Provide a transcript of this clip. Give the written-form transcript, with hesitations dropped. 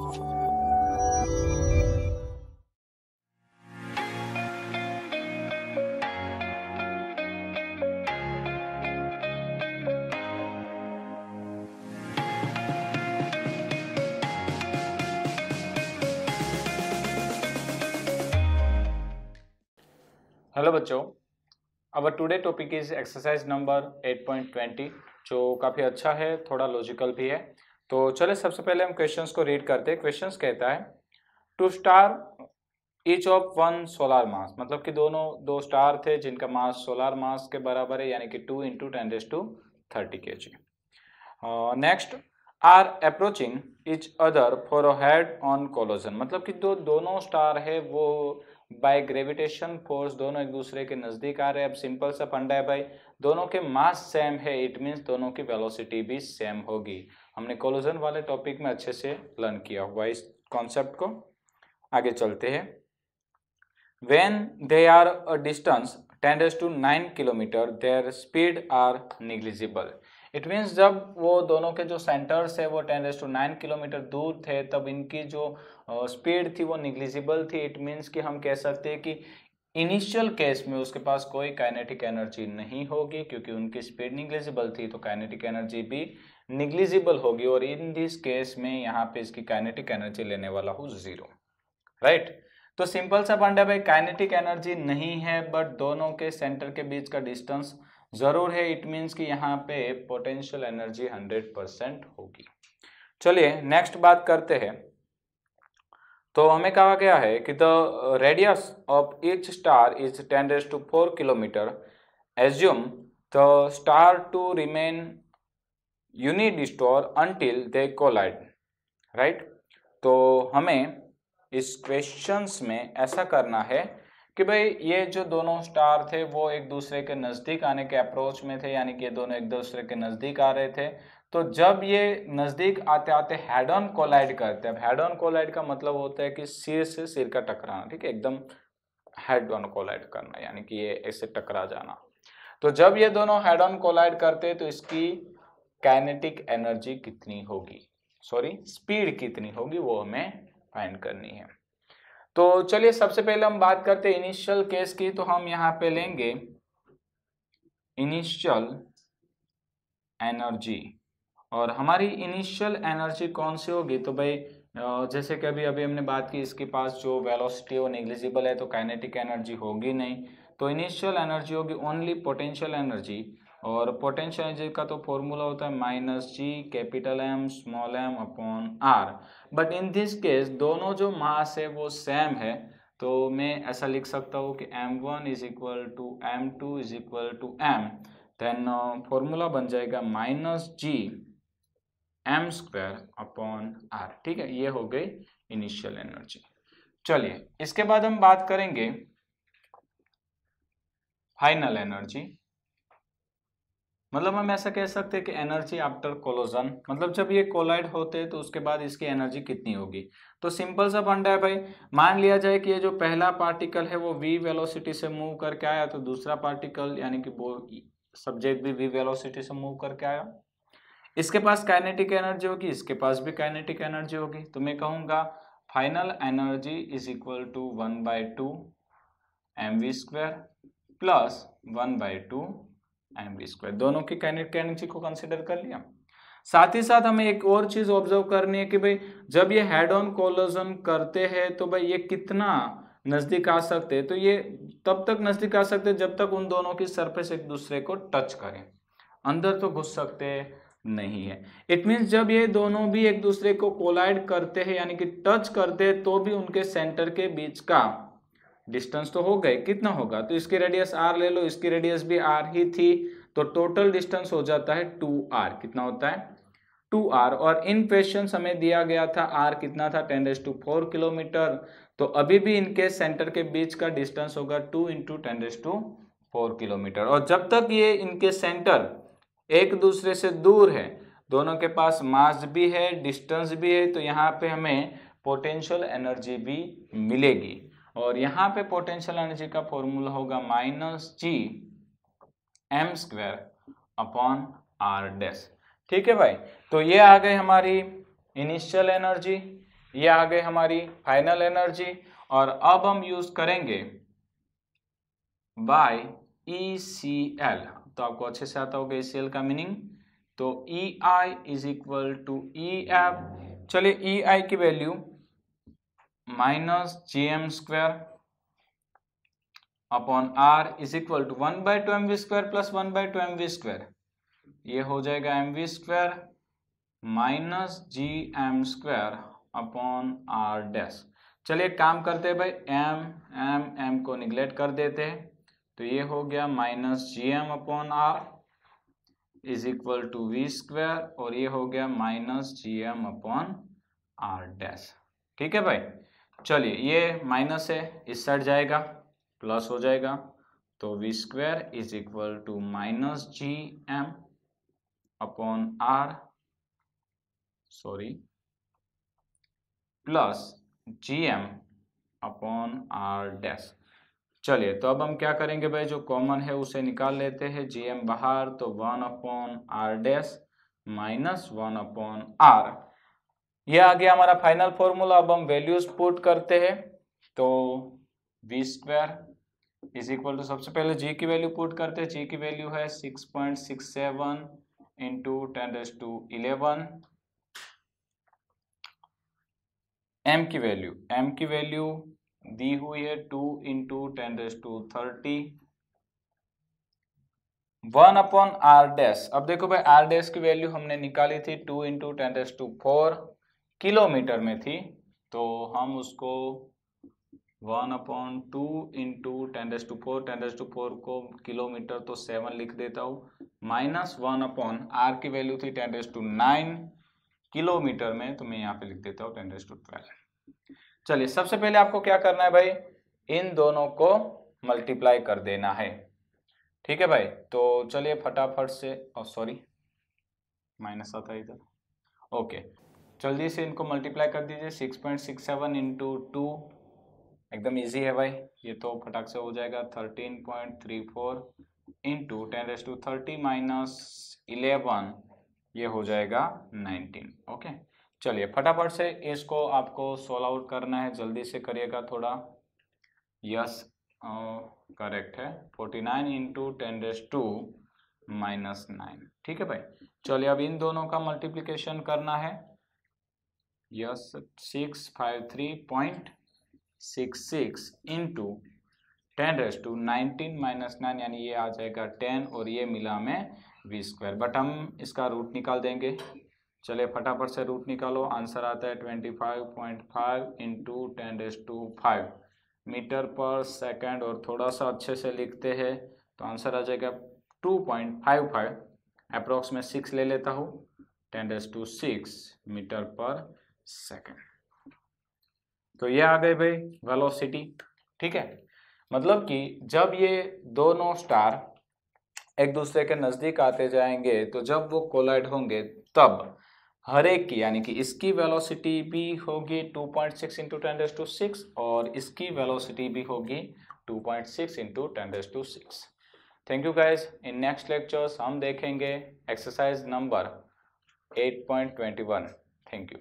Hello बच्चों, our today topic is exercise number 8.20 जो काफ़ी अच्छा है, थोड़ा लॉजिकल भी है। तो चले सबसे पहले हम क्वेश्चंस को रीड करते हैं। क्वेश्चंस कहता है two star each of one solar mass, मतलब कि दो स्टार थे जिनका मास सोलर मास के बराबर है, यानी कि 2 × 10⁻30 kg। Next are approaching each other for a head on collision, मतलब कि दोनों स्टार है वो बाय ग्रेविटेशन फोर्स दोनों एक दूसरे के नजदीक आ रहे हैं। अब सिंपल सा फंडा है भाई, दोनों के मास सेम है, इट मीन्स दोनों की वेलोसिटी भी सेम होगी। हमने कोलोजन वाले टॉपिक में अच्छे से लर्न किया हुआ इस कॉन्सेप्ट को। आगे चलते हैं। When they are a distance 10⁹ kilometre their speed are negligible. It means जब वो दोनों के जो सेंटर्स है वो 10⁹ किलोमीटर दूर थे, तब इनकी जो स्पीड थी वो निग्लिजिबल थी। इट मीन्स कि हम कह सकते हैं कि इनिशियल केस में उसके पास कोई काइनेटिक एनर्जी नहीं होगी, क्योंकि उनकी स्पीड निग्लिजिबल थी तो काइनेटिक एनर्जी भी निग्लिजिबल होगी। और इन दिस केस में यहाँ पे इसकी काइनेटिक एनर्जी लेने वाला हूँ 0, राइट। तो सिंपल सा फंडा भाई, काइनेटिक एनर्जी नहीं है बट दोनों के सेंटर के बीच का डिस्टेंस जरूर है। इट मीन्स कि यहाँ पे पोटेंशियल एनर्जी 100% होगी। चलिए नेक्स्ट बात करते हैं। तो हमें कहा गया है कि the radius of each star is 10⁴ kilometre. Assume the star to remain undisturbed until they collide, right. तो हमें इस क्वेश्चंस में ऐसा करना है कि भाई ये जो दोनों स्टार थे वो एक दूसरे के नज़दीक आने के अप्रोच में थे, यानी कि ये दोनों एक दूसरे के नज़दीक आ रहे थे। तो जब ये नज़दीक आते आते हेड ऑन कोलाइड करते हैं। अब हेड ऑन कोलाइड का मतलब होता है कि सिर से सिर का टकराना, ठीक है, एकदम हेड ऑन कोलाइड करना, यानी कि ये ऐसे टकरा जाना। तो जब ये दोनों हेड ऑन कोलाइड करते हैं तो इसकी काइनेटिक एनर्जी कितनी होगी, सॉरी स्पीड कितनी होगी, वो हमें फाइंड करनी है। तो चलिए सबसे पहले हम बात करते हैं इनिशियल केस की। तो हम यहाँ पे लेंगे इनिशियल एनर्जी, और हमारी इनिशियल एनर्जी कौन सी होगी? तो भाई जैसे कि अभी हमने बात की, इसके पास जो वेलोसिटी है वो नेग्लिजिबल है तो काइनेटिक एनर्जी होगी नहीं। तो इनिशियल एनर्जी होगी ओनली पोटेंशियल एनर्जी, और पोटेंशियल एनर्जी का तो फॉर्मूला होता है -G⁻m⁻r। But in this case दोनों जो मास है वो सेम है, तो मैं ऐसा लिख सकता हूँ कि m1 = m2 = m। Then formula बन जाएगा -G⁻m²/r। ठीक है, ये हो गई इनिशियल एनर्जी। चलिए इसके बाद हम बात करेंगे फाइनल एनर्जी। मतलब हम ऐसा कह सकते हैं कि एनर्जी आफ्टर कोलोजन, मतलब जब ये कोलाइड होते हैं तो उसके बाद इसकी एनर्जी कितनी होगी। तो सिंपल सा फंडा है भाई, मान लिया जाए कि ये जो पहला पार्टिकल है वो v वेलोसिटी से मूव करके आया, तो दूसरा पार्टिकल यानी कि वो सब्जेक्ट भी v वेलोसिटी से मूव करके आया। इसके पास काइनेटिक एनर्जी होगी, इसके पास भी काइनेटिक एनर्जी होगी। तो मैं कहूँगा final energy = 1/2 mv² plus 1/2 mv²। दोनों की काइनेटिक एनर्जी को कंसिडर कर लिया। साथ ही साथ हमें एक और चीज ऑब्जर्व करनी है कि भाई जब ये हेड ऑन कोलिजन करते हैं तो भाई ये कितना नजदीक आ सकते हैं। तो ये तब तक नजदीक आ सकते हैं जब तक उन दोनों की सरफेस एक दूसरे को टच करें, अंदर तो घुस सकते नहीं है। इट मीन्स जब ये दोनों भी एक दूसरे को कोलाइड करते हैं यानी कि टच करते हैं, तो भी उनके सेंटर के बीच का डिस्टेंस तो हो गए, कितना होगा? तो इसकी रेडियस r ले लो, इसकी रेडियस भी r ही थी, तो टोटल डिस्टेंस हो जाता है 2r। कितना होता है? 2r। और इन क्वेश्चन हमें दिया गया था r कितना था? 10⁴ किलोमीटर। तो अभी भी इनके सेंटर के बीच का डिस्टेंस होगा 2 × 10⁴ किलोमीटर। और जब तक ये इनके सेंटर एक दूसरे से दूर है, दोनों के पास मास भी है, डिस्टेंस भी है, तो यहाँ पे हमें पोटेंशियल एनर्जी भी मिलेगी। और यहाँ पे पोटेंशियल एनर्जी का फॉर्मूला होगा -G⁻m²/r डैश। ठीक है भाई, तो ये आ गई हमारी इनिशियल एनर्जी। ये आ गई हमारी फाइनल एनर्जी। और अब हम यूज करेंगे बाय ECL। तो आपको अच्छे से आता होगा ECL का मीनिंग। तो EI is equal to EF। चलिए EI की value -gm² upon R is equal to 1/2mv² plus 1/2mv²। ये हो जाएगा mv² minus gm² upon R dash. चलिए काम करते हैं भाई, m को निगलेक्ट कर देते हैं। तो ये हो गया -gm upon R is equal to v², और ये हो गया -gm अपॉन R डैश। ठीक है भाई। चलिए ये माइनस है, इस साइड जाएगा, प्लस हो जाएगा। तो v² is equal to -gm upon R plus gm upon R dash. चलिए तो अब हम क्या करेंगे भाई, जो कॉमन है उसे निकाल लेते हैं। gm बाहर, तो 1 upon R dash minus 1 upon R। यह आ गया हमारा फाइनल फॉर्मूला। अब हम वैल्यूज पुट करते हैं। तो v² इज इक्वल टू, सबसे पहले g की वैल्यू पुट करते हैं। g की वैल्यू है 6.67 इंटू 10⁻11। m की वैल्यू दी हुई है 2 इंटू 10⁻30। 1 upon R dash. अब देखो भाई, R डैश की वैल्यू हमने निकाली थी 2 इंटू 10⁻4 किलोमीटर में थी। तो हम उसको 1 अपॉन 2 इंटू 10⁻4, 10⁻4 को किलोमीटर तो 7 लिख देता हूँ, माइनस 1 अपॉन R की वैल्यू थी 10⁻9 किलोमीटर में, तो मैं यहाँ पे लिख देता हूँ 10⁻12। चलिए सबसे पहले आपको क्या करना है भाई, इन दोनों को मल्टीप्लाई कर देना है। ठीक है भाई। तो चलिए फटाफट से, सॉरी माइनस आता है इधर, ओके, जल्दी से इनको मल्टीप्लाई कर दीजिए। 6.67 इंटू 2, एकदम इजी है भाई, ये तो फटाक से हो जाएगा। 13.34 इंटू 10⁻30 माइनस 11, ये हो जाएगा 19। ओके, चलिए फटाफट से इसको आपको सोल्व आउट करना है, जल्दी से करिएगा थोड़ा। यस करेक्ट है, 49 इंटू 10⁻2 माइनस 9। ठीक है भाई। चलिए अब इन दोनों का मल्टीप्लिकेशन करना है। यस 653.66 इंटू 10⁻19 माइनस 9, यानी ये आ जाएगा 10, और ये मिला में v², बट हम इसका रूट निकाल देंगे। चलिए फटाफट से रूट निकालो। आंसर आता है 25.5 इंटू 10⁻5 मीटर पर सेकंड, और थोड़ा सा अच्छे से लिखते हैं तो आंसर आ जाएगा 2.55, अप्रोक्स में 6 ले लेता हूँ, 10⁻6 मीटर पर सेकंड। तो ये आ गए भाई वेलोसिटी। ठीक है, मतलब कि जब ये दोनों स्टार एक दूसरे के नजदीक आते जाएंगे, तो जब वो कोलाइड होंगे तब हर एक की, यानी कि इसकी वेलोसिटी भी होगी 2.6 इंटू 10⁻6, और इसकी वेलोसिटी भी होगी 2.6 into 10⁻6। Thank you guys. In next lectures हम देखेंगे एक्सरसाइज नंबर 8.21। Thank you.